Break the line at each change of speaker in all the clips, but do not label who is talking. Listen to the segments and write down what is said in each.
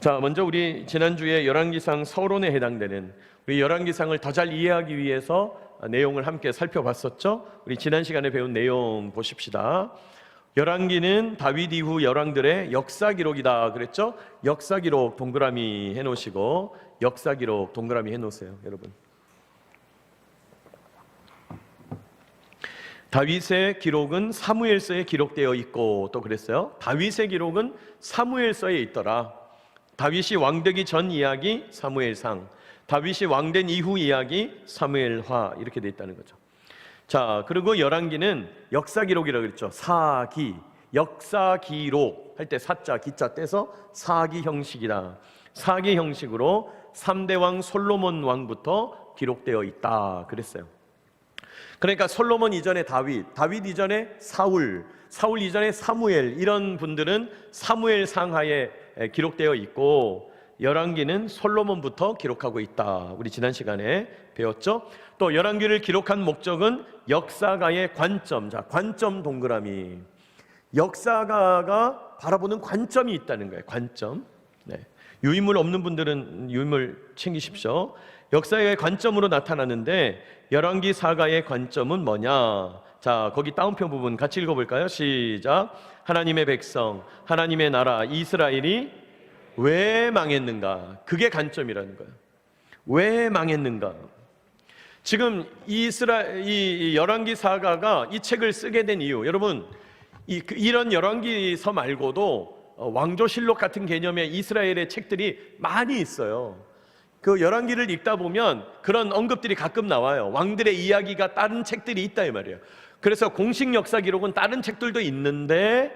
자, 먼저 우리 지난주에 열왕기상 서론에 해당되는 우리 열왕기상을 더 잘 이해하기 위해서 내용을 함께 살펴봤었죠. 우리 지난 시간에 배운 내용 보십시다. 열왕기는 다윗 이후 열왕들의 역사 기록이다 그랬죠. 역사 기록 동그라미 해놓으시고, 역사 기록 동그라미 해놓으세요, 여러분. 다윗의 기록은 사무엘서에 기록되어 있고, 또 그랬어요. 다윗의 기록은 사무엘서에 있더라. 다윗이 왕되기 전 이야기 사무엘상, 다윗이 왕된 이후 이야기 사무엘하, 이렇게 돼 있다는 거죠. 자, 그리고 열왕기는 역사 기록이라고 그랬죠. 사기, 역사 기록 할 때 사자 기자 떼서 사기 형식이다. 사기 형식으로 3대 왕 솔로몬 왕부터 기록되어 있다 그랬어요. 그러니까 솔로몬 이전에 다윗, 다윗 이전에 사울, 사울 이전에 사무엘, 이런 분들은 사무엘 상하에 기록되어 있고, 열왕기는 솔로몬부터 기록하고 있다. 우리 지난 시간에 배웠죠. 또 열왕기를 기록한 목적은 역사가의 관점. 자, 관점 동그라미. 역사가가 바라보는 관점이 있다는 거예요. 관점. 네. 유인물 없는 분들은 유인물 챙기십시오. 역사의 관점으로 나타나는데 열왕기 사가의 관점은 뭐냐? 자, 거기 따옴표 부분 같이 읽어볼까요? 시작. 하나님의 백성, 하나님의 나라 이스라엘이 왜 망했는가? 그게 관점이라는 거예요. 왜 망했는가? 지금 이 열왕기 사가가 이 책을 쓰게 된 이유, 여러분, 이런 열왕기서 말고도 왕조실록 같은 개념의 이스라엘의 책들이 많이 있어요. 그 열왕기를 읽다 보면 그런 언급들이 가끔 나와요. 왕들의 이야기가 다른 책들이 있다 이 말이에요. 그래서 공식 역사 기록은 다른 책들도 있는데,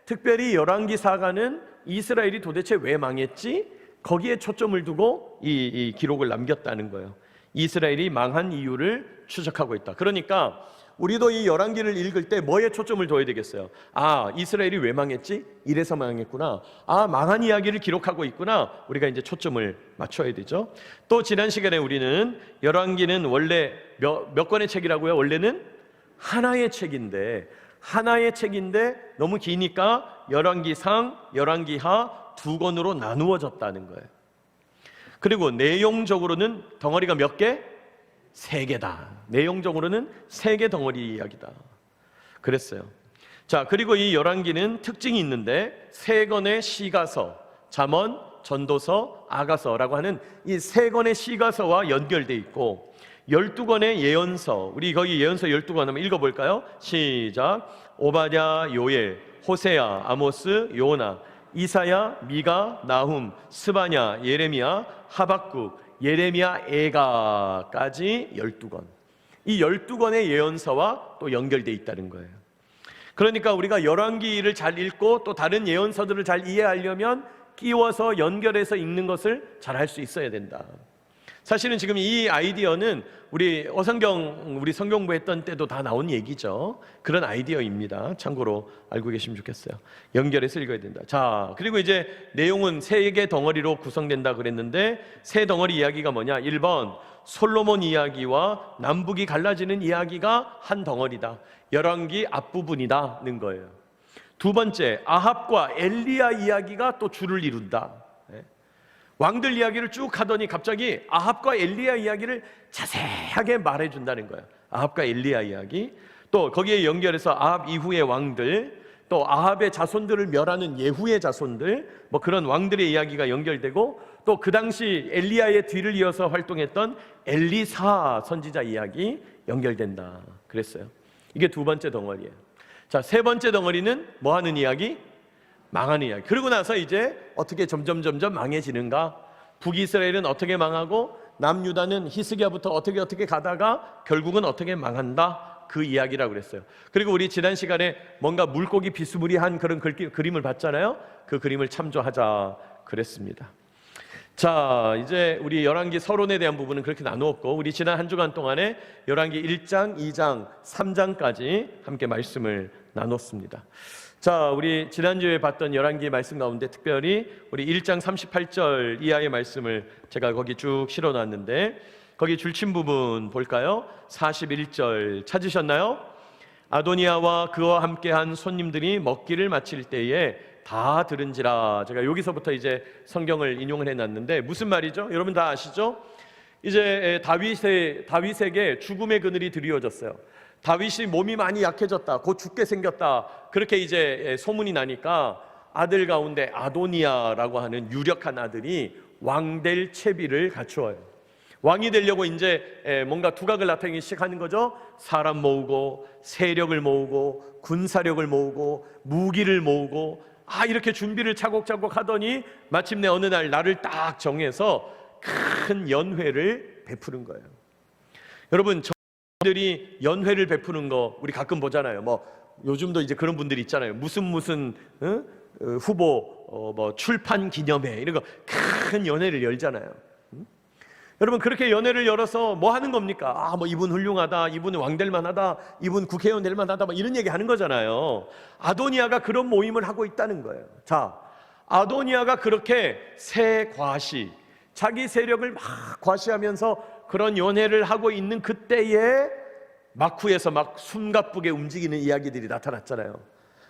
특별히 열왕기 사가는 이스라엘이 도대체 왜 망했지? 거기에 초점을 두고 이 기록을 남겼다는 거예요. 이스라엘이 망한 이유를 추적하고 있다. 그러니까 우리도 이 열왕기를 읽을 때 뭐에 초점을 둬야 되겠어요? 아, 이스라엘이 왜 망했지? 이래서 망했구나. 아, 망한 이야기를 기록하고 있구나. 우리가 이제 초점을 맞춰야 되죠. 또 지난 시간에 우리는 열왕기는 원래 몇 권의 책이라고요? 원래는 하나의 책인데 너무 기니까 열왕기상, 열왕기하 두 권으로 나누어졌다는 거예요. 그리고 내용적으로는 덩어리가 몇 개? 3개다. 내용적으로는 3개 덩어리 이야기다 그랬어요. 자, 그리고 이 열왕기는 특징이 있는데 3권의 시가서, 잠언, 전도서, 아가서라고 하는 이 3권의 시가서와 연결돼 있고, 12권의 예언서, 우리 거기 예언서 12권 한번 읽어볼까요? 시작. 오바댜, 요엘, 호세야, 아모스, 요나, 이사야, 미가, 나훔, 스바냐, 예레미야, 하박국, 예레미야, 에가까지 12권. 이 12권의 예언서와 또 연결되어 있다는 거예요. 그러니까 우리가 열왕기를 잘 읽고 또 다른 예언서들을 잘 이해하려면 끼워서 연결해서 읽는 것을 잘 할 수 있어야 된다. 사실은 지금 이 아이디어는 우리 어성경, 우리 성경부 했던 때도 다 나온 얘기죠. 그런 아이디어입니다. 참고로 알고 계시면 좋겠어요. 연결해서 읽어야 된다. 자, 그리고 이제 내용은 3개 덩어리로 구성된다 그랬는데, 3 덩어리 이야기가 뭐냐? 1번 솔로몬 이야기와 남북이 갈라지는 이야기가 한 덩어리다. 열왕기 앞부분이다는 거예요. 2번째, 아합과 엘리야 이야기가 또 줄을 이룬다. 왕들 이야기를 쭉 하더니 갑자기 아합과 엘리야 이야기를 자세하게 말해준다는 거예요. 아합과 엘리야 이야기, 또 거기에 연결해서 아합 이후의 왕들, 또 아합의 자손들을 멸하는 예후의 자손들, 뭐 그런 왕들의 이야기가 연결되고, 또 그 당시 엘리야의 뒤를 이어서 활동했던 엘리사 선지자 이야기 연결된다 그랬어요. 이게 2번째 덩어리예요. 자, 3번째 덩어리는 뭐 하는 이야기? 망하는 이야기. 그러고 나서 이제 어떻게 점점 망해지는가? 북이스라엘은 어떻게 망하고 남유다는 히스기야부터 어떻게 가다가 결국은 어떻게 망한다? 그 이야기라고 그랬어요. 그리고 우리 지난 시간에 뭔가 물고기 비스무리한 그런 그림을 봤잖아요. 그 그림을 참조하자 그랬습니다. 자, 이제 우리 열왕기 서론에 대한 부분은 그렇게 나누었고, 우리 지난 한 주간 동안에 열왕기 1장, 2장, 3장까지 함께 말씀을 나눴습니다. 자, 우리 지난주에 봤던 열왕기 말씀 가운데 특별히 우리 1장 38절 이하의 말씀을 제가 거기 쭉 실어놨는데, 거기 줄친 부분 볼까요? 41절 찾으셨나요? 아도니아와 그와 함께한 손님들이 먹기를 마칠 때에 다 들은지라. 제가 여기서부터 이제 성경을 인용을 해놨는데 무슨 말이죠? 여러분 다 아시죠? 이제 다윗에게 죽음의 그늘이 드리워졌어요. 다윗이 몸이 많이 약해졌다, 곧 죽게 생겼다, 그렇게 이제 소문이 나니까 아들 가운데 아도니아라고 하는 유력한 아들이 왕될 채비를 갖추어요. 왕이 되려고 이제 뭔가 두각을 나타내기 시작하는 거죠. 사람 모으고 세력을 모으고 군사력을 모으고 무기를 모으고 이렇게 준비를 차곡차곡 하더니 마침내 어느 날 날을 딱 정해서 큰 연회를 베푸는 거예요. 여러분, 저들이 연회를 베푸는 거 우리 가끔 보잖아요. 뭐 요즘도 이제 그런 분들이 있잖아요. 무슨 후보 뭐 출판 기념회 이런 거 큰 연회를 열잖아요. 여러분, 그렇게 연회를 열어서 뭐 하는 겁니까? 뭐 이분 훌륭하다, 이분 왕 될 만하다, 이분 국회의원 될 만하다, 뭐 이런 얘기 하는 거잖아요. 아도니아가 그런 모임을 하고 있다는 거예요. 자, 아도니아가 그렇게 새 과시, 자기 세력을 막 과시하면서 그런 연회를 하고 있는 그때에 마쿠에서 막 숨가쁘게 움직이는 이야기들이 나타났잖아요.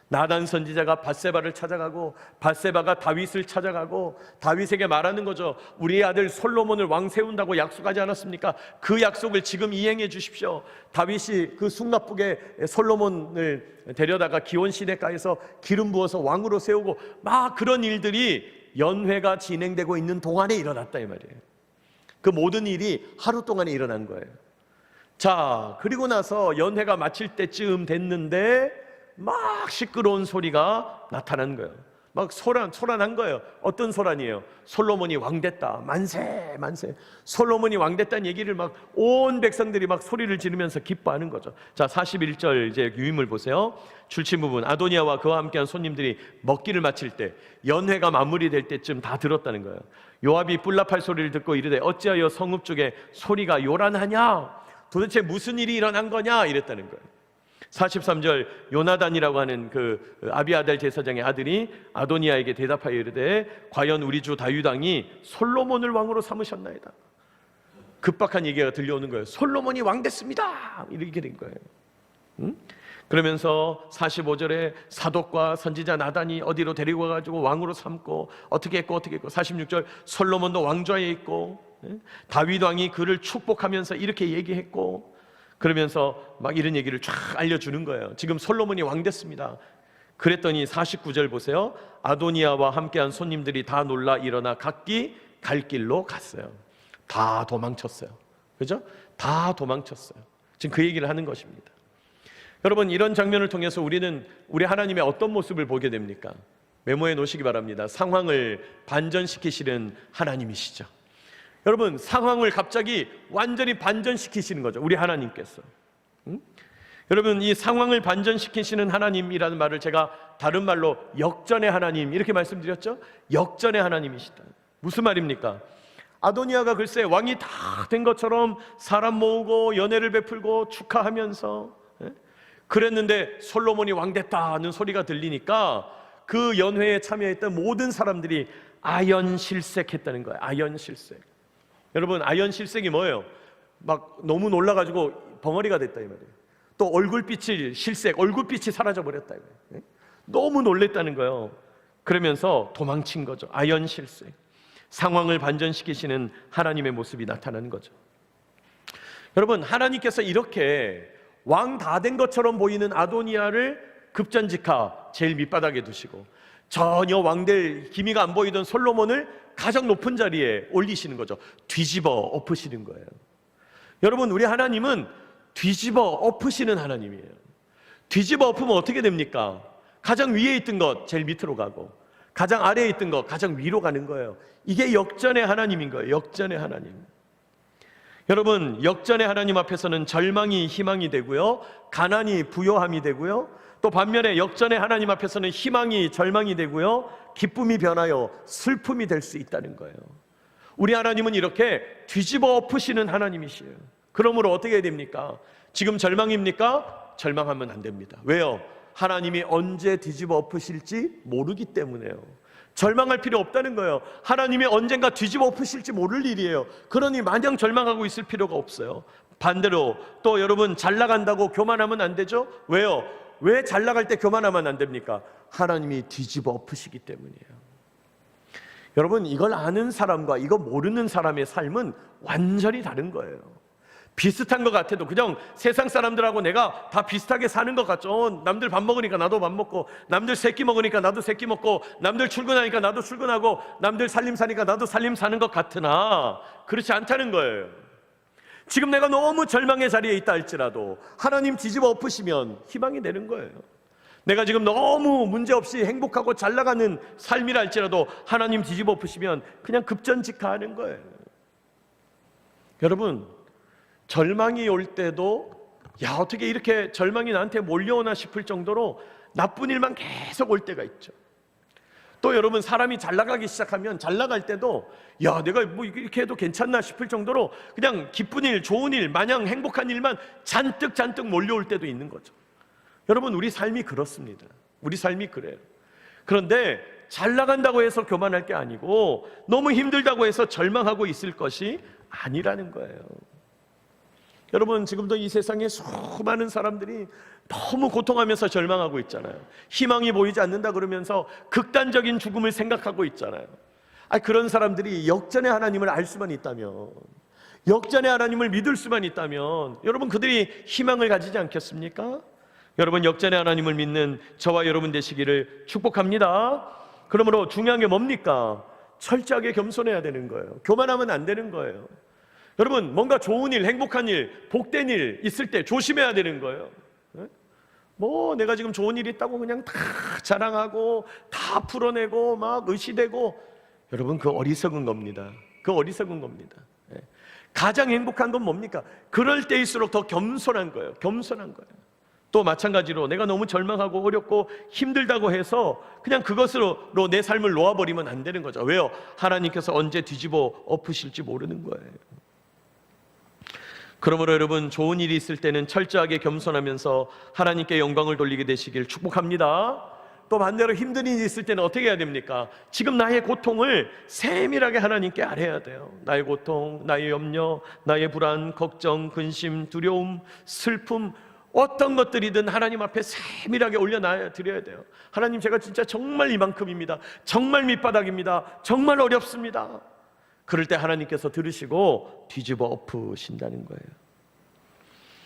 나단 선지자가 밧세바를 찾아가고 밧세바가 다윗을 찾아가고 다윗에게 말하는 거죠. 우리의 아들 솔로몬을 왕 세운다고 약속하지 않았습니까? 그 약속을 지금 이행해 주십시오. 다윗이 그 숨가쁘게 솔로몬을 데려다가 기온 시내가에서 기름 부어서 왕으로 세우고 막 그런 일들이 연회가 진행되고 있는 동안에 일어났다 이 말이에요. 그 모든 일이 하루 동안에 일어난 거예요. 자, 그리고 나서 연회가 마칠 때쯤 됐는데 막 시끄러운 소리가 나타난 거예요. 막 소란한 거예요. 어떤 소란이에요? 솔로몬이 왕됐다, 만세 만세. 솔로몬이 왕됐다는 얘기를 막 온 백성들이 막 소리를 지르면서 기뻐하는 거죠. 자, 41절 이제 유임을 보세요. 출신 부분, 아도니아와 그와 함께한 손님들이 먹기를 마칠 때 연회가 마무리될 때쯤 다 들었다는 거예요. 요압이 뿔납할 소리를 듣고 이르되 어찌하여 성읍 쪽에 소리가 요란하냐? 도대체 무슨 일이 일어난 거냐? 이랬다는 거예요. 43절, 요나단이라고 하는 그 아비아달 제사장의 아들이 아도니아에게 대답하여 이르되 과연 우리 주 다윗 왕이 솔로몬을 왕으로 삼으셨나이다. 급박한 얘기가 들려오는 거예요. 솔로몬이 왕 됐습니다, 이렇게 된 거예요. 그러면서 45절에 사독과 선지자 나단이 어디로 데리고 가가지고 왕으로 삼고 어떻게 했고 46절, 솔로몬도 왕좌에 있고 다윗 왕이 그를 축복하면서 이렇게 얘기했고, 그러면서 막 이런 얘기를 쫙 알려주는 거예요. 지금 솔로몬이 왕 됐습니다. 그랬더니 49절 보세요. 아도니아와 함께한 손님들이 다 놀라 일어나 각기 갈 길로 갔어요. 다 도망쳤어요. 그죠? 다 도망쳤어요. 지금 그 얘기를 하는 것입니다. 여러분, 이런 장면을 통해서 우리는 우리 하나님의 어떤 모습을 보게 됩니까? 메모해 놓으시기 바랍니다. 상황을 반전시키시는 하나님이시죠. 여러분, 상황을 갑자기 완전히 반전시키시는 거죠, 우리 하나님께서. 여러분, 이 상황을 반전시키시는 하나님이라는 말을 제가 다른 말로 역전의 하나님 이렇게 말씀드렸죠. 역전의 하나님이시다. 무슨 말입니까? 아도니아가 글쎄 왕이 다 된 것처럼 사람 모으고 연회를 베풀고 축하하면서 그랬는데 솔로몬이 왕 됐다는 소리가 들리니까 그 연회에 참여했던 모든 사람들이 아연실색했다는 거예요. 아연실색. 여러분, 아연실색이 뭐예요? 막 너무 놀라가지고 벙어리가 됐다 이 말이에요. 또 얼굴빛이 실색, 얼굴빛이 사라져버렸다 이 말이에요. 너무 놀랬다는 거예요. 그러면서 도망친 거죠. 아연실색. 상황을 반전시키시는 하나님의 모습이 나타나는 거죠. 여러분, 하나님께서 이렇게 왕 다 된 것처럼 보이는 아도니아를 급전직하 제일 밑바닥에 두시고 전혀 왕될 기미가 안 보이던 솔로몬을 가장 높은 자리에 올리시는 거죠. 뒤집어 엎으시는 거예요. 여러분, 우리 하나님은 뒤집어 엎으시는 하나님이에요. 뒤집어 엎으면 어떻게 됩니까? 가장 위에 있던 것 제일 밑으로 가고 가장 아래에 있던 것 가장 위로 가는 거예요. 이게 역전의 하나님인 거예요. 역전의 하나님. 여러분, 역전의 하나님 앞에서는 절망이 희망이 되고요, 가난이 부요함이 되고요, 또 반면에 역전의 하나님 앞에서는 희망이 절망이 되고요, 기쁨이 변하여 슬픔이 될 수 있다는 거예요. 우리 하나님은 이렇게 뒤집어 엎으시는 하나님이시에요. 그러므로 어떻게 해야 됩니까? 지금 절망입니까? 절망하면 안 됩니다. 왜요? 하나님이 언제 뒤집어 엎으실지 모르기 때문에요. 절망할 필요 없다는 거예요. 하나님이 언젠가 뒤집어 엎으실지 모를 일이에요. 그러니 마냥 절망하고 있을 필요가 없어요. 반대로 또 여러분, 잘 나간다고 교만하면 안 되죠? 왜요? 왜 잘 나갈 때 교만하면 안 됩니까? 하나님이 뒤집어 엎으시기 때문이에요. 여러분, 이걸 아는 사람과 이거 모르는 사람의 삶은 완전히 다른 거예요. 비슷한 것 같아도 그냥 세상 사람들하고 내가 다 비슷하게 사는 것 같죠. 남들 밥 먹으니까 나도 밥 먹고, 남들 새끼 먹으니까 나도 새끼 먹고, 남들 출근하니까 나도 출근하고, 남들 살림 사니까 나도 살림 사는 것 같으나 그렇지 않다는 거예요. 지금 내가 너무 절망의 자리에 있다 할지라도 하나님 뒤집어 엎으시면 희망이 되는 거예요. 내가 지금 너무 문제없이 행복하고 잘 나가는 삶이라 할지라도 하나님 뒤집어 엎으시면 그냥 급전직하하는 거예요. 여러분, 절망이 올 때도 야, 어떻게 이렇게 절망이 나한테 몰려오나 싶을 정도로 나쁜 일만 계속 올 때가 있죠. 또 여러분, 사람이 잘 나가기 시작하면 잘 나갈 때도 야, 내가 뭐 이렇게 해도 괜찮나 싶을 정도로 그냥 기쁜 일, 좋은 일, 마냥 행복한 일만 잔뜩 몰려올 때도 있는 거죠. 여러분, 우리 삶이 그렇습니다. 우리 삶이 그래요. 그런데 잘 나간다고 해서 교만할 게 아니고 너무 힘들다고 해서 절망하고 있을 것이 아니라는 거예요. 여러분, 지금도 이 세상에 수많은 사람들이 너무 고통하면서 절망하고 있잖아요. 희망이 보이지 않는다 그러면서 극단적인 죽음을 생각하고 있잖아요. 그런 사람들이 역전의 하나님을 알 수만 있다면, 역전의 하나님을 믿을 수만 있다면 여러분, 그들이 희망을 가지지 않겠습니까? 여러분, 역전의 하나님을 믿는 저와 여러분 되시기를 축복합니다. 그러므로 중요한 게 뭡니까? 철저하게 겸손해야 되는 거예요. 교만하면 안 되는 거예요. 여러분, 뭔가 좋은 일, 행복한 일, 복된 일 있을 때 조심해야 되는 거예요. 뭐 내가 지금 좋은 일 있다고 그냥 다 자랑하고 다 풀어내고 막 의시되고, 여러분, 그 어리석은 겁니다. 그 어리석은 겁니다. 가장 행복한 건 뭡니까? 그럴 때일수록 더 겸손한 거예요. 겸손한 거예요. 또 마찬가지로 내가 너무 절망하고 어렵고 힘들다고 해서 그냥 그것으로 내 삶을 놓아버리면 안 되는 거죠. 왜요? 하나님께서 언제 뒤집어 엎으실지 모르는 거예요. 그러므로 여러분, 좋은 일이 있을 때는 철저하게 겸손하면서 하나님께 영광을 돌리게 되시길 축복합니다. 또 반대로 힘든 일이 있을 때는 어떻게 해야 됩니까? 지금 나의 고통을 세밀하게 하나님께 아뢰야 돼요. 나의 고통, 나의 염려, 나의 불안, 걱정, 근심, 두려움, 슬픔, 어떤 것들이든 하나님 앞에 세밀하게 올려놔야 드려야 돼요. 하나님, 제가 진짜 정말 이만큼입니다. 정말 밑바닥입니다. 정말 어렵습니다. 그럴 때 하나님께서 들으시고 뒤집어 엎으신다는 거예요.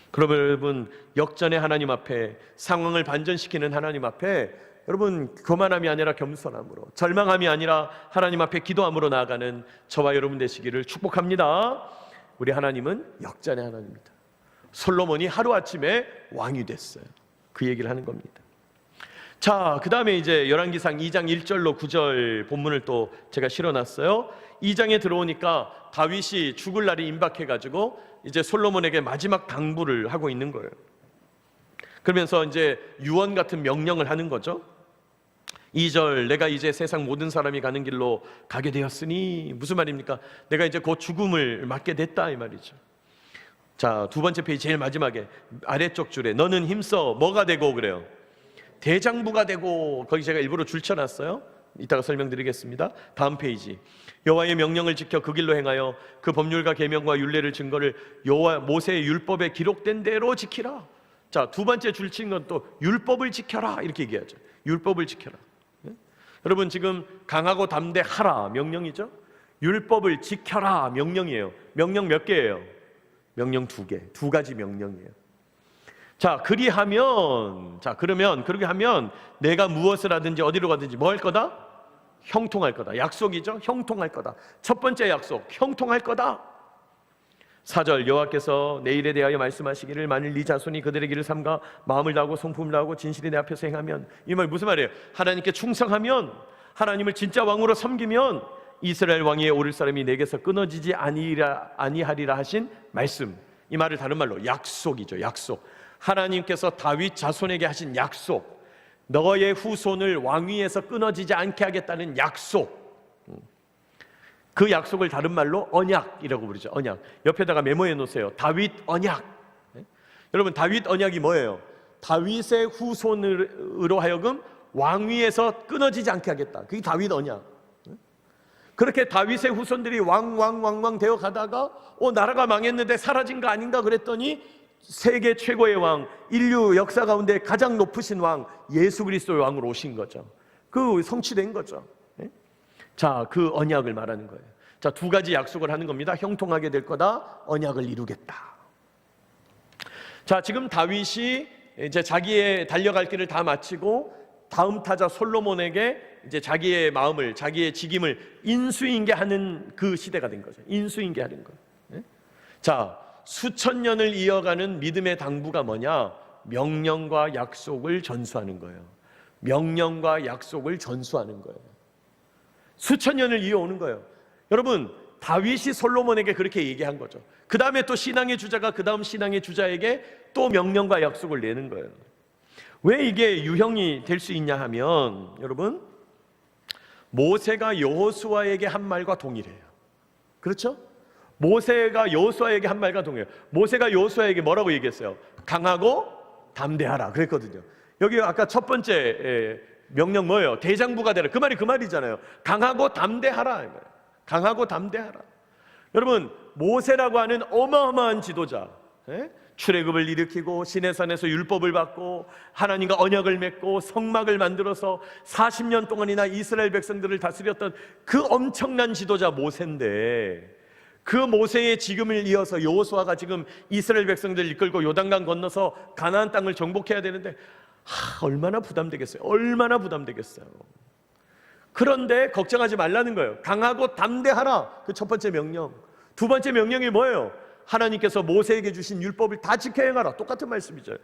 그러면 여러분, 역전의 하나님 앞에, 상황을 반전시키는 하나님 앞에 여러분, 교만함이 아니라 겸손함으로, 절망함이 아니라 하나님 앞에 기도함으로 나아가는 저와 여러분 되시기를 축복합니다. 우리 하나님은 역전의 하나님입니다. 솔로몬이 하루아침에 왕이 됐어요. 그 얘기를 하는 겁니다. 자, 그 다음에 이제 열왕기상 2장 1절로 9절 본문을 또 제가 실어놨어요. 2장에 들어오니까 다윗이 죽을 날이 임박해가지고 이제 솔로몬에게 마지막 당부를 하고 있는 거예요. 그러면서 이제 유언 같은 명령을 하는 거죠. 2절, 내가 이제 세상 모든 사람이 가는 길로 가게 되었으니, 무슨 말입니까? 내가 이제 곧 죽음을 맞게 됐다, 이 말이죠. 자, 두 번째 페이지 제일 마지막에 아래쪽 줄에 너는 힘써 뭐가 되고 그래요? 대장부가 되고, 거기 제가 일부러 줄쳐놨어요. 이따가 설명드리겠습니다. 다음 페이지, 여호와의 명령을 지켜 그 길로 행하여 그 법률과 계명과 율례를 증거를 여호와 모세의 율법에 기록된 대로 지키라. 자, 두 번째 줄친 건 또 율법을 지켜라, 이렇게 얘기하죠. 율법을 지켜라. 여러분, 지금 강하고 담대하라 명령이죠. 율법을 지켜라 명령이에요. 명령 몇 개예요? 명령 2개, 2가지 명령이에요. 자, 그러면 그렇게 하면 내가 무엇을 하든지 어디로 가든지 뭐 할 거다? 형통할 거다. 약속이죠. 형통할 거다. 첫 번째 약속, 형통할 거다. 4절, 여호와께서 내 일에 대하여 말씀하시기를 만일 네 자손이 그들의 길을 삼가 마음을 다하고 성품을 다하고 진실이 내 앞에서 행하면, 이 말 무슨 말이에요? 하나님께 충성하면, 하나님을 진짜 왕으로 섬기면 이스라엘 왕위에 오를 사람이 내게서 끊어지지 아니하리라 하신 말씀. 이 말을 다른 말로 약속이죠. 약속. 하나님께서 다윗 자손에게 하신 약속, 너의 후손을 왕위에서 끊어지지 않게 하겠다는 약속. 그 약속을 다른 말로 언약이라고 부르죠. 언약. 옆에다가 메모해 놓으세요. 다윗 언약. 여러분, 다윗 언약이 뭐예요? 다윗의 후손으로 하여금 왕위에서 끊어지지 않게 하겠다. 그게 다윗 언약. 그렇게 다윗의 후손들이 왕 되어 가다가 나라가 망했는데 사라진 거 아닌가 그랬더니 세계 최고의 왕, 인류 역사 가운데 가장 높으신 왕, 예수 그리스도의 왕으로 오신 거죠. 그 성취된 거죠. 자, 그 언약을 말하는 거예요. 자, 두 가지 약속을 하는 겁니다. 형통하게 될 거다, 언약을 이루겠다. 자, 지금 다윗이 이제 자기의 달려갈 길을 다 마치고 다음 타자 솔로몬에게 이제 자기의 마음을, 자기의 직임을 인수인계하는 그 시대가 된 거죠. 인수인계하는 거. 자, 수천 년을 이어가는 믿음의 당부가 뭐냐? 명령과 약속을 전수하는 거예요. 명령과 약속을 전수하는 거예요. 수천 년을 이어오는 거예요. 여러분, 다윗이 솔로몬에게 그렇게 얘기한 거죠. 그 다음에 또 신앙의 주자가 그 다음 신앙의 주자에게 또 명령과 약속을 내는 거예요. 왜 이게 유형이 될 수 있냐 하면, 여러분, 모세가 여호수아에게 한 말과 동일해요. 그렇죠? 모세가 여호수아에게 한 말과 동일해요. 모세가 여호수아에게 뭐라고 얘기했어요? 강하고 담대하라 그랬거든요. 여기 아까 첫 번째 명령 뭐예요? 대장부가 되라. 그 말이 그 말이잖아요. 강하고 담대하라. 강하고 담대하라. 여러분, 모세라고 하는 어마어마한 지도자, 출애굽을 일으키고 시내산에서 율법을 받고 하나님과 언약을 맺고 성막을 만들어서 40년 동안이나 이스라엘 백성들을 다스렸던 그 엄청난 지도자 모세인데, 그 모세의 직임을 이어서 여호수아가 지금 이스라엘 백성들을 이끌고 요단강 건너서 가나안 땅을 정복해야 되는데 얼마나 부담되겠어요. 얼마나 부담되겠어요. 그런데 걱정하지 말라는 거예요. 강하고 담대하라. 그 첫 번째 명령. 두 번째 명령이 뭐예요? 하나님께서 모세에게 주신 율법을 다 지켜 행하라. 똑같은 말씀이죠.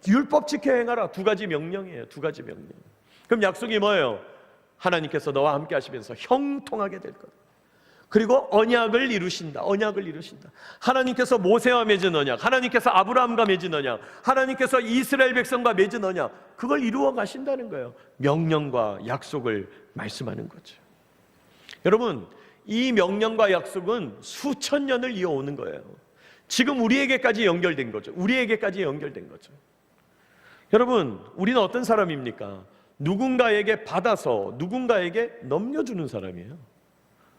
율법 지켜 행하라. 두 가지 명령이에요. 두 가지 명령. 그럼 약속이 뭐예요? 하나님께서 너와 함께 하시면서 형통하게 될 거다. 그리고 언약을 이루신다. 언약을 이루신다. 하나님께서 모세와 맺은 언약, 하나님께서 아브라함과 맺은 언약, 하나님께서 이스라엘 백성과 맺은 언약, 그걸 이루어 가신다는 거예요. 명령과 약속을 말씀하는 거죠. 여러분, 이 명령과 약속은 수천 년을 이어오는 거예요. 지금 우리에게까지 연결된 거죠. 우리에게까지 연결된 거죠. 여러분, 우리는 어떤 사람입니까? 누군가에게 받아서 누군가에게 넘겨주는 사람이에요.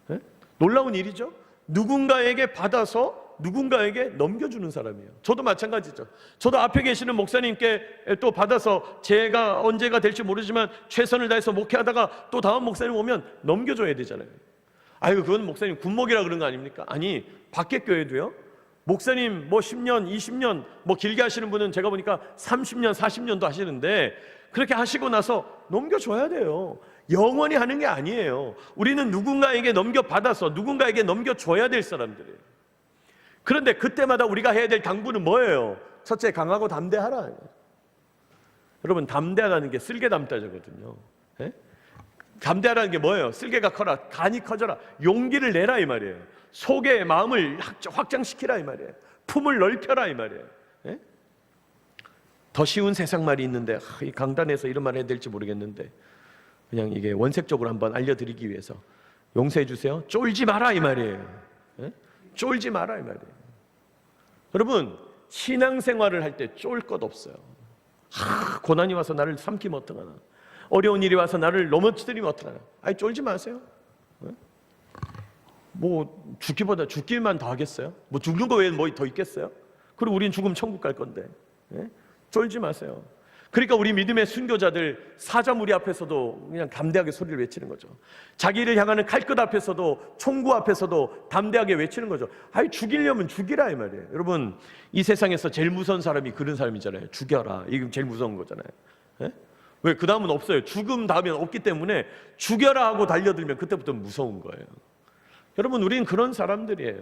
네? 놀라운 일이죠. 누군가에게 받아서 누군가에게 넘겨주는 사람이에요. 저도 마찬가지죠. 저도 앞에 계시는 목사님께 또 받아서 제가 언제가 될지 모르지만 최선을 다해서 목회하다가 또 다음 목사님 오면 넘겨줘야 되잖아요. 아유, 그건 목사님 군목이라 그런 거 아닙니까? 아니, 밖에 교회도요. 목사님 뭐 10년, 20년 뭐 길게 하시는 분은 제가 보니까 30년, 40년도 하시는데 그렇게 하시고 나서 넘겨줘야 돼요. 영원히 하는 게 아니에요. 우리는 누군가에게 넘겨받아서 누군가에게 넘겨줘야 될 사람들이에요. 그런데 그때마다 우리가 해야 될 당부는 뭐예요? 첫째, 강하고 담대하라. 여러분, 담대하다는 게 쓸개 담다자거든요. 담대하라는 게 뭐예요? 쓸개가 커라, 간이 커져라, 용기를 내라 이 말이에요. 속의 마음을 확장시키라 이 말이에요. 품을 넓혀라 이 말이에요. 더 쉬운 세상 말이 있는데 이 강단에서 이런 말 해야 될지 모르겠는데 그냥 이게 원색적으로 한번 알려드리기 위해서 용서해 주세요. 쫄지 마라 이 말이에요. 쫄지 마라 이 말이에요. 여러분, 신앙생활을 할 때 쫄 것 없어요. 고난이 와서 나를 삼키면 어떡하나, 어려운 일이 와서 나를 넘어뜨리면 어떡하나. 아니, 쫄지 마세요. 뭐 죽기보다 죽기만 더 하겠어요? 뭐 죽는 거 외에 뭐 더 있겠어요? 그리고 우린 죽으면 천국 갈 건데. 쫄지 마세요. 그러니까 우리 믿음의 순교자들 사자무리 앞에서도 그냥 담대하게 소리를 외치는 거죠. 자기를 향하는 칼끝 앞에서도 총구 앞에서도 담대하게 외치는 거죠. 아이, 죽이려면 죽이라 이 말이에요. 여러분, 이 세상에서 제일 무서운 사람이 그런 사람이잖아요. 죽여라. 이게 제일 무서운 거잖아요. 왜? 그 다음은 없어요. 죽음 다음엔 없기 때문에 죽여라 하고 달려들면 그때부터 무서운 거예요. 여러분, 우리는 그런 사람들이에요.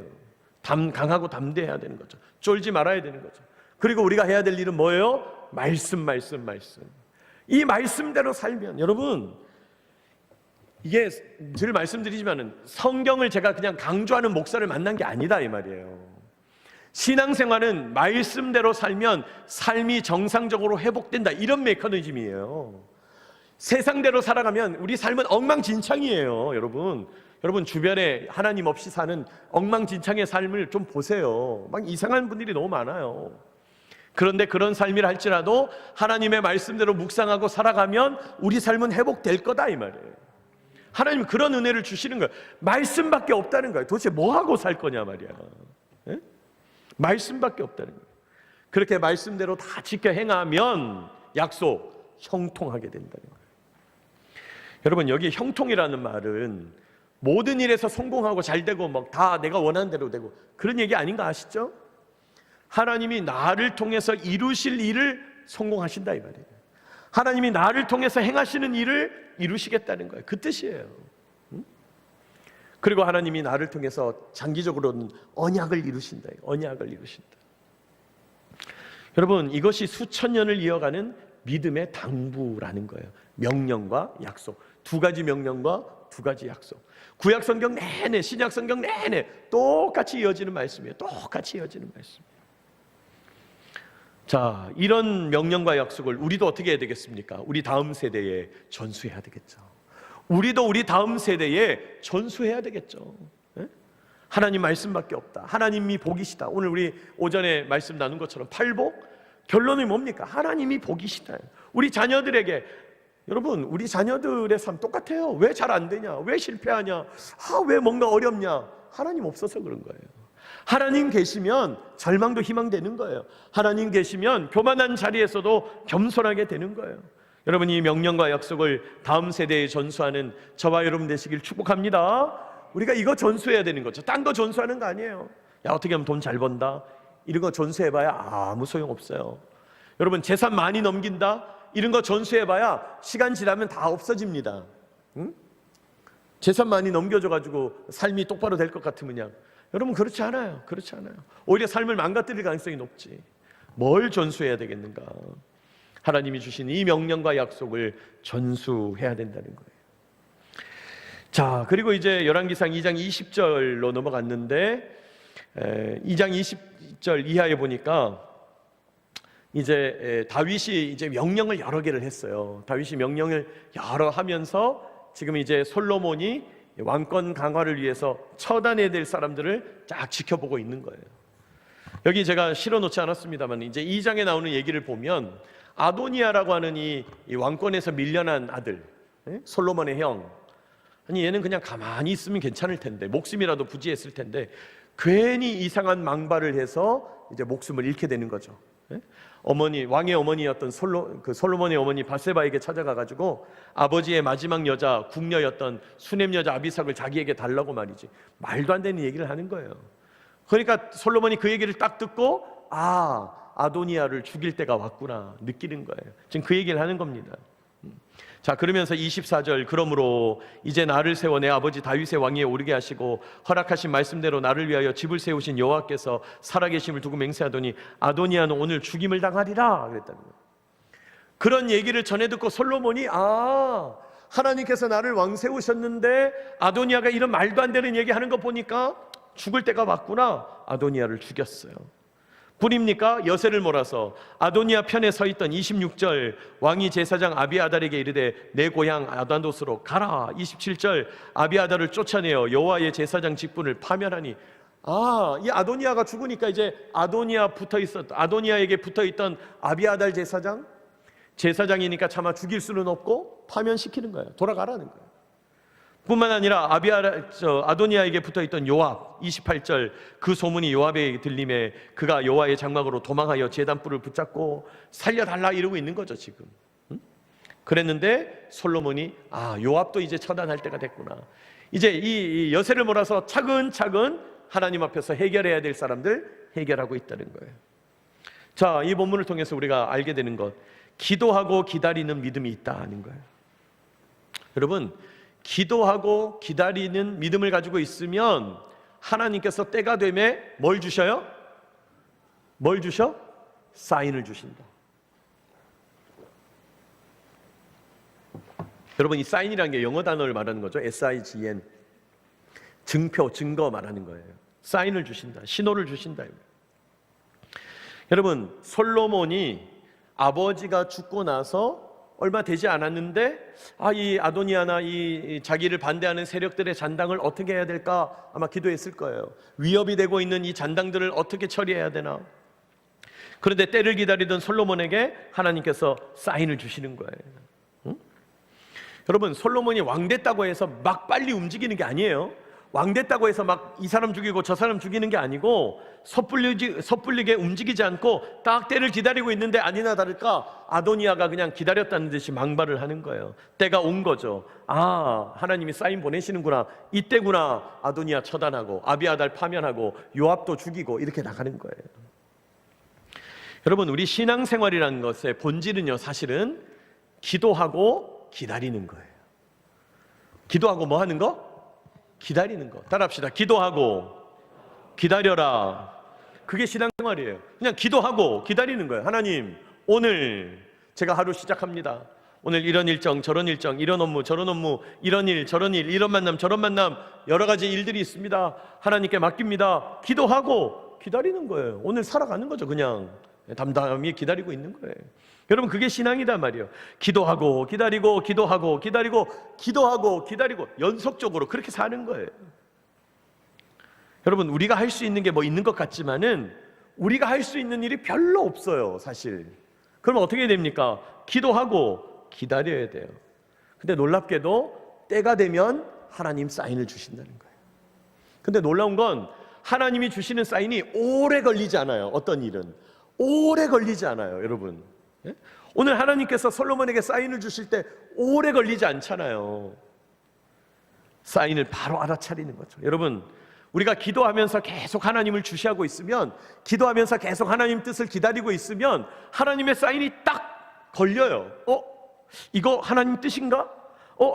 강하고 담대해야 되는 거죠. 쫄지 말아야 되는 거죠. 그리고 우리가 해야 될 일은 뭐예요? 말씀. 이 말씀대로 살면, 여러분, 이게 늘 말씀드리지만은 성경을 제가 그냥 강조하는 목사를 만난 게 아니다 이 말이에요. 신앙생활은 말씀대로 살면 삶이 정상적으로 회복된다, 이런 메커니즘이에요. 세상대로 살아가면 우리 삶은 엉망진창이에요. 여러분 주변에 하나님 없이 사는 엉망진창의 삶을 좀 보세요. 막 이상한 분들이 너무 많아요. 그런데 그런 삶이라 할지라도 하나님의 말씀대로 묵상하고 살아가면 우리 삶은 회복될 거다 이 말이에요. 하나님 그런 은혜를 주시는 거예요. 말씀밖에 없다는 거예요. 도대체 뭐 하고 살 거냐 말이야. 말씀밖에 없다는 거예요. 그렇게 말씀대로 다 지켜 행하면 약속 형통하게 된다는 거예요. 여러분, 여기 형통이라는 말은 모든 일에서 성공하고 잘되고 막 다 내가 원하는 대로 되고 그런 얘기 아닌 거 아시죠? 하나님이 나를 통해서 이루실 일을 성공하신다 이 말이에요. 하나님이 나를 통해서 행하시는 일을 이루시겠다는 거예요. 그 뜻이에요. 그리고 하나님이 나를 통해서 장기적으로는 언약을 이루신다. 언약을 이루신다. 여러분, 이것이 수천 년을 이어가는 믿음의 당부라는 거예요. 명령과 약속, 두 가지 명령과 두 가지 약속. 구약 성경 내내, 신약 성경 내내 똑같이 이어지는 말씀이에요. 똑같이 이어지는 말씀이에요. 자, 이런 명령과 약속을 우리도 어떻게 해야 되겠습니까? 우리 다음 세대에 전수해야 되겠죠. 우리도 우리 다음 세대에 전수해야 되겠죠. 하나님 말씀밖에 없다. 하나님이 복이시다. 오늘 우리 오전에 말씀 나눈 것처럼 팔복, 결론이 뭡니까? 하나님이 복이시다. 우리 자녀들에게, 여러분, 우리 자녀들의 삶 똑같아요. 왜 잘 안 되냐? 왜 실패하냐? 왜 뭔가 어렵냐? 하나님 없어서 그런 거예요. 하나님 계시면 절망도 희망되는 거예요. 하나님 계시면 교만한 자리에서도 겸손하게 되는 거예요. 여러분, 이 명령과 약속을 다음 세대에 전수하는 저와 여러분 되시길 축복합니다. 우리가 이거 전수해야 되는 거죠. 딴 거 전수하는 거 아니에요. 야, 어떻게 하면 돈 잘 번다, 이런 거 전수해봐야 아무 소용없어요. 여러분, 재산 많이 넘긴다, 이런 거 전수해봐야 시간 지나면 다 없어집니다. 응? 재산 많이 넘겨줘가지고 삶이 똑바로 될 것 같으면요, 여러분, 그렇지 않아요. 그렇지 않아요. 오히려 삶을 망가뜨릴 가능성이 높지. 뭘 전수해야 되겠는가? 하나님이 주신 이 명령과 약속을 전수해야 된다는 거예요. 자, 그리고 이제 열왕기상 2장 20절로 넘어갔는데 2장 20절 이하에 보니까 이제 다윗이 이제 명령을 여러 개를 했어요. 다윗이 명령을 여러 하면서 지금 이제 솔로몬이 왕권 강화를 위해서 처단해야 될 사람들을 쫙 지켜보고 있는 거예요. 여기 제가 실어놓지 않았습니다만 이제 2장에 나오는 얘기를 보면 아도니아라고 하는 이 왕권에서 밀려난 아들, 솔로몬의 형, 아니 얘는 그냥 가만히 있으면 괜찮을 텐데, 목숨이라도 부지했을 텐데 괜히 이상한 망발을 해서 이제 목숨을 잃게 되는 거죠. 어머니, 왕의 어머니였던 솔로몬의 어머니 바세바에게 찾아가가지고 아버지의 마지막 여자, 궁녀였던 수냄 여자 아비삭을 자기에게 달라고 말이지, 말도 안 되는 얘기를 하는 거예요. 그러니까 솔로몬이 그 얘기를 딱 듣고 아도니아를 죽일 때가 왔구나 느끼는 거예요. 지금 그 얘기를 하는 겁니다. 자, 그러면서 24절, 그러므로 이제 나를 세워 내 아버지 다윗의 왕위에 오르게 하시고 허락하신 말씀대로 나를 위하여 집을 세우신 여호와께서 살아계심을 두고 맹세하더니 아도니아는 오늘 죽임을 당하리라 그랬다는 거예요. 그런 얘기를 전해 듣고 솔로몬이 하나님께서 나를 왕 세우셨는데 아도니아가 이런 말도 안 되는 얘기 하는 거 보니까 죽을 때가 왔구나. 아도니아를 죽였어요. 불입니까? 여세를 몰아서 아도니아 편에 서 있던 26절, 왕이 제사장 아비아달에게 이르되 내 고향 아단도스로 가라. 27절, 아비아달을 쫓아내어 여호와의 제사장 직분을 파멸하니, 이 아도니아가 죽으니까 이제 아도니아에게 붙어있던 아비아달 제사장이니까 차마 죽일 수는 없고 파면시키는 거예요. 돌아가라는 거예요. 뿐만 아니라 아도니아에게 붙어있던 요압, 28절, 그 소문이 요압에게 들림에 그가 여호와의 장막으로 도망하여 제단불을 붙잡고 살려달라 이러고 있는 거죠 지금. 그랬는데 솔로몬이 요압도 이제 처단할 때가 됐구나. 이제 이 여세를 몰아서 차근차근 하나님 앞에서 해결해야 될 사람들 해결하고 있다는 거예요. 자, 이 본문을 통해서 우리가 알게 되는 것, 기도하고 기다리는 믿음이 있다는 거예요. 여러분, 기도하고 기다리는 믿음을 가지고 있으면 하나님께서 때가 되면 뭘 주셔요? 뭘 주셔? 사인을 주신다. 여러분, 이 사인이라는 게 영어 단어를 말하는 거죠. SIGN. 증표, 증거 말하는 거예요. 사인을 주신다. 신호를 주신다. 여러분, 솔로몬이 아버지가 죽고 나서 얼마 되지 않았는데 이 아도니아나 이 자기를 반대하는 세력들의 잔당을 어떻게 해야 될까 아마 기도했을 거예요. 위협이 되고 있는 이 잔당들을 어떻게 처리해야 되나. 그런데 때를 기다리던 솔로몬에게 하나님께서 사인을 주시는 거예요. 여러분, 솔로몬이 왕 됐다고 해서 막 빨리 움직이는 게 아니에요. 왕 됐다고 해서 막 이 사람 죽이고 저 사람 죽이는 게 아니고 섣불리게 움직이지 않고 딱 때를 기다리고 있는데 아니나 다를까 아도니아가 그냥 기다렸다는 듯이 망발을 하는 거예요. 때가 온 거죠. 아, 하나님이 사인 보내시는구나, 이때구나. 아도니아 처단하고 아비아달 파면하고 요압도 죽이고 이렇게 나가는 거예요. 여러분, 우리 신앙생활이라는 것의 본질은요, 사실은 기도하고 기다리는 거예요. 기도하고 뭐 하는 거? 기다리는 거. 따라합시다. 기도하고 기다려라. 그게 신앙생활이에요. 그냥 기도하고 기다리는 거예요. 하나님, 오늘 제가 하루 시작합니다. 오늘 이런 일정, 저런 일정, 이런 업무, 저런 업무, 이런 일, 저런 일, 이런 만남, 저런 만남, 여러 가지 일들이 있습니다. 하나님께 맡깁니다. 기도하고 기다리는 거예요. 오늘 살아가는 거죠. 그냥 담담히 기다리고 있는 거예요. 여러분, 그게 신앙이단 말이에요. 기도하고 기다리고 기도하고 기다리고 기도하고 기다리고 연속적으로 그렇게 사는 거예요. 여러분, 우리가 할 수 있는 게 뭐 있는 것 같지만은 우리가 할 수 있는 일이 별로 없어요, 사실. 그럼 어떻게 됩니까? 기도하고 기다려야 돼요. 근데 놀랍게도 때가 되면 하나님 사인을 주신다는 거예요. 근데 놀라운 건 하나님이 주시는 사인이 오래 걸리지 않아요. 어떤 일은 오래 걸리지 않아요, 여러분. 오늘 하나님께서 솔로몬에게 사인을 주실 때 오래 걸리지 않잖아요. 사인을 바로 알아차리는 거죠. 여러분, 우리가 기도하면서 계속 하나님을 주시하고 있으면, 기도하면서 계속 하나님 뜻을 기다리고 있으면 하나님의 사인이 딱 걸려요. 이거 하나님 뜻인가?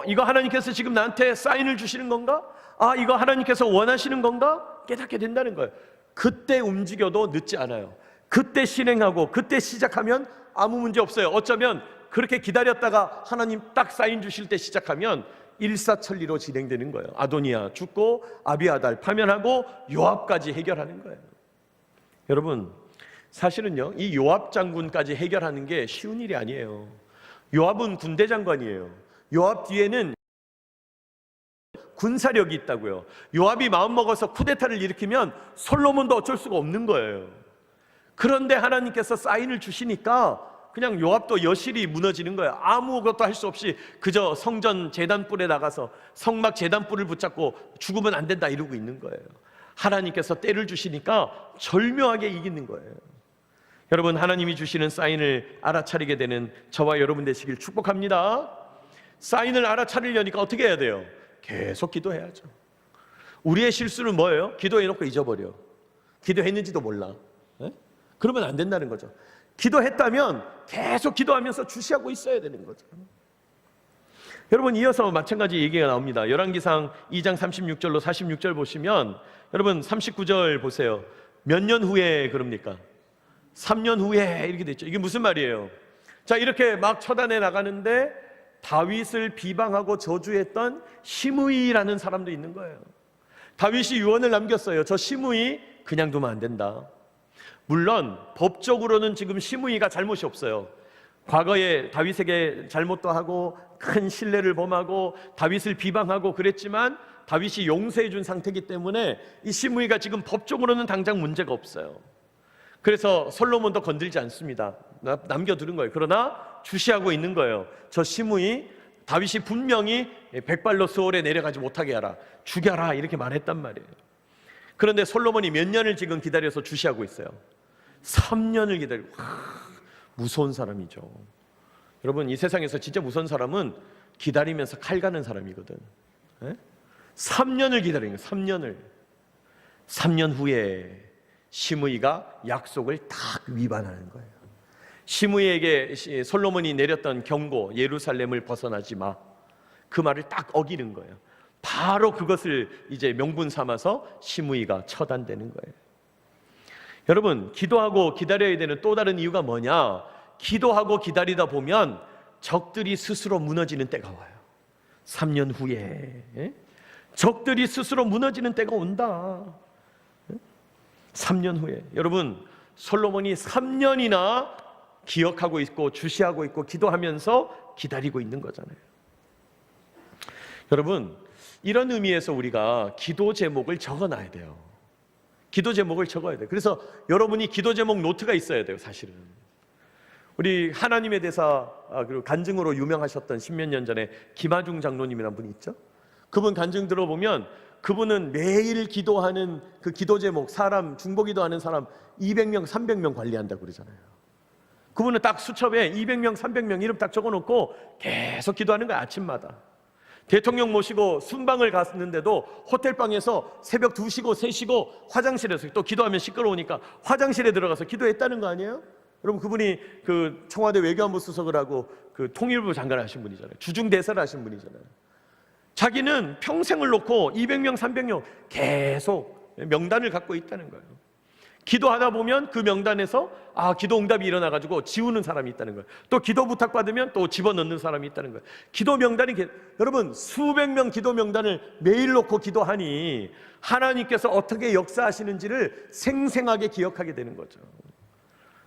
이거 하나님께서 지금 나한테 사인을 주시는 건가? 아, 이거 하나님께서 원하시는 건가? 깨닫게 된다는 거예요. 그때 움직여도 늦지 않아요. 그때 실행하고 그때 시작하면 아무 문제 없어요. 어쩌면 그렇게 기다렸다가 하나님 딱 사인 주실 때 시작하면 일사천리로 진행되는 거예요. 아도니아 죽고 아비아달 파면하고 요압까지 해결하는 거예요. 여러분, 사실은요, 이 요압 장군까지 해결하는 게 쉬운 일이 아니에요. 요압은 군대 장관이에요. 요압 뒤에는 군사력이 있다고요. 요압이 마음먹어서 쿠데타를 일으키면 솔로몬도 어쩔 수가 없는 거예요. 그런데 하나님께서 사인을 주시니까 그냥 요압도 여실히 무너지는 거예요. 아무것도 할 수 없이 그저 성전 제단불에 나가서 성막 제단불을 붙잡고 죽으면 안 된다 이러고 있는 거예요. 하나님께서 때를 주시니까 절묘하게 이기는 거예요. 여러분, 하나님이 주시는 사인을 알아차리게 되는 저와 여러분 되시길 축복합니다. 사인을 알아차리려니까 어떻게 해야 돼요? 계속 기도해야죠. 우리의 실수는 뭐예요? 기도해놓고 잊어버려. 기도했는지도 몰라. 그러면 안 된다는 거죠. 기도했다면 계속 기도하면서 주시하고 있어야 되는 거죠. 여러분, 이어서 마찬가지 얘기가 나옵니다. 열왕기상 2장 36절로 46절 보시면, 여러분 39절 보세요. 몇 년 후에 그럽니까? 3년 후에 이렇게 됐죠. 이게 무슨 말이에요? 자, 이렇게 막 처단해 나가는데 다윗을 비방하고 저주했던 시므이라는 사람도 있는 거예요. 다윗이 유언을 남겼어요. 저 시므이 그냥 두면 안 된다. 물론 법적으로는 지금 시므이가 잘못이 없어요. 과거에 다윗에게 잘못도 하고 큰 신뢰를 범하고 다윗을 비방하고 그랬지만 다윗이 용서해 준 상태이기 때문에 이 시므이가 지금 법적으로는 당장 문제가 없어요. 그래서 솔로몬도 건들지 않습니다. 남겨두는 거예요. 그러나 주시하고 있는 거예요. 저 시므이 다윗이 분명히 백발로 수월에 내려가지 못하게 하라, 죽여라 이렇게 말했단 말이에요. 그런데 솔로몬이 몇 년을 지금 기다려서 주시하고 있어요? 3년을 기다리고. 무서운 사람이죠. 여러분, 이 세상에서 진짜 무서운 사람은 기다리면서 칼 가는 사람이거든. 3년을 기다리는 거예요. 3년을. 3년 후에 시므이가 약속을 딱 위반하는 거예요. 시므이에게 솔로몬이 내렸던 경고, 예루살렘을 벗어나지 마, 그 말을 딱 어기는 거예요. 바로 그것을 이제 명분 삼아서 시므이가 처단되는 거예요. 여러분, 기도하고 기다려야 되는 또 다른 이유가 뭐냐? 기도하고 기다리다 보면 적들이 스스로 무너지는 때가 와요. 3년 후에 적들이 스스로 무너지는 때가 온다. 3년 후에. 여러분, 솔로몬이 3년이나 기억하고 있고 주시하고 있고 기도하면서 기다리고 있는 거잖아요. 여러분, 이런 의미에서 우리가 기도 제목을 적어놔야 돼요. 기도 제목을 적어야 돼요. 그래서 여러분이 기도 제목 노트가 있어야 돼요. 사실은 우리 하나님의 대사 그리고 간증으로 유명하셨던 십몇 년 전에 김하중 장로님이라는 분이 있죠. 그분 간증 들어보면 그분은 매일 기도하는 그 기도 제목, 사람 중보기도하는 사람 200명, 300명 관리한다고 그러잖아요. 그분은 딱 수첩에 200명, 300명 이름 딱 적어놓고 계속 기도하는 거야, 아침마다. 대통령 모시고 순방을 갔는데도 호텔방에서 새벽 2시고 3시고 화장실에서, 또 기도하면 시끄러우니까 화장실에 들어가서 기도했다는 거 아니에요? 여러분, 그분이 그 청와대 외교안보 수석을 하고 그 통일부 장관을 하신 분이잖아요. 주중대사를 하신 분이잖아요. 자기는 평생을 놓고 200명, 300명 계속 명단을 갖고 있다는 거예요. 기도하다 보면 그 명단에서 기도 응답이 일어나가지고 지우는 사람이 있다는 거예요. 또 기도 부탁받으면 또 집어넣는 사람이 있다는 거예요. 기도 명단이, 여러분, 수백 명 기도 명단을 매일 놓고 기도하니 하나님께서 어떻게 역사하시는지를 생생하게 기억하게 되는 거죠.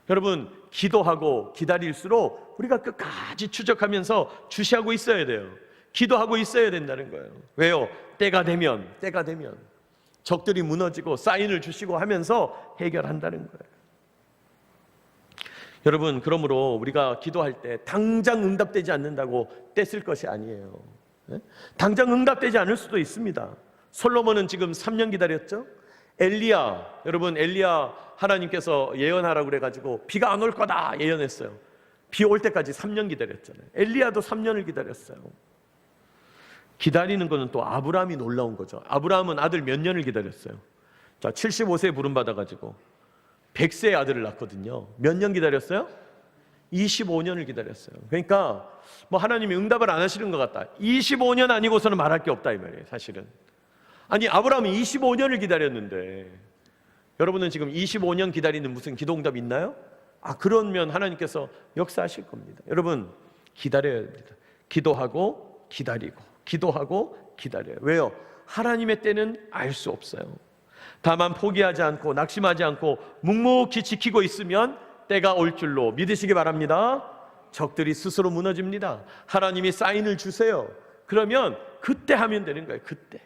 여러분, 기도하고 기다릴수록 우리가 끝까지 추적하면서 주시하고 있어야 돼요. 기도하고 있어야 된다는 거예요. 왜요? 때가 되면 적들이 무너지고 사인을 주시고 하면서 해결한다는 거예요. 여러분, 그러므로 우리가 기도할 때 당장 응답되지 않는다고 떼쓸 것이 아니에요. 당장 응답되지 않을 수도 있습니다. 솔로몬은 지금 3년 기다렸죠. 여러분, 엘리야 하나님께서 예언하라고 그래가지고 비가 안 올 거다 예언했어요. 비 올 때까지 3년 기다렸잖아요. 엘리야도 3년을 기다렸어요. 기다리는 거는 또 아브라함이 놀라운 거죠. 아브라함은 아들 몇 년을 기다렸어요? 자, 75세에 부름받아가지고 100세의 아들을 낳거든요. 몇 년 기다렸어요? 25년을 기다렸어요. 그러니까 뭐 하나님이 응답을 안 하시는 것 같다, 25년 아니고서는 말할 게 없다 이 말이에요. 사실은 아니, 아브라함이 25년을 기다렸는데 여러분은 지금 25년 기다리는 무슨 기도 응답 있나요? 그러면 하나님께서 역사하실 겁니다. 여러분, 기다려야 됩니다. 기도하고 기다리고 기도하고 기다려요. 왜요? 하나님의 때는 알 수 없어요. 다만 포기하지 않고 낙심하지 않고 묵묵히 지키고 있으면 때가 올 줄로 믿으시기 바랍니다. 적들이 스스로 무너집니다. 하나님이 사인을 주세요. 그러면 그때 하면 되는 거예요. 그때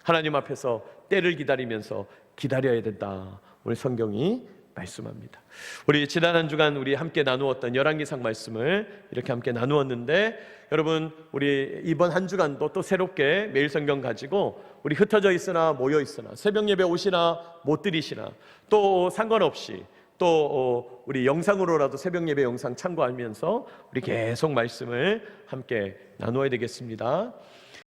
하나님 앞에서 때를 기다리면서 기다려야 된다, 오늘 성경이 말씀합니다. 우리 지난 한 주간 우리 함께 나누었던 열왕기상 말씀을 이렇게 함께 나누었는데, 여러분, 우리 이번 한 주간도 또 새롭게 매일 성경 가지고 우리 흩어져 있으나 모여 있으나 새벽 예배 오시나 못 드리시나 또 상관없이 또 우리 영상으로라도 새벽 예배 영상 참고하면서 우리 계속 말씀을 함께 나누어야 되겠습니다.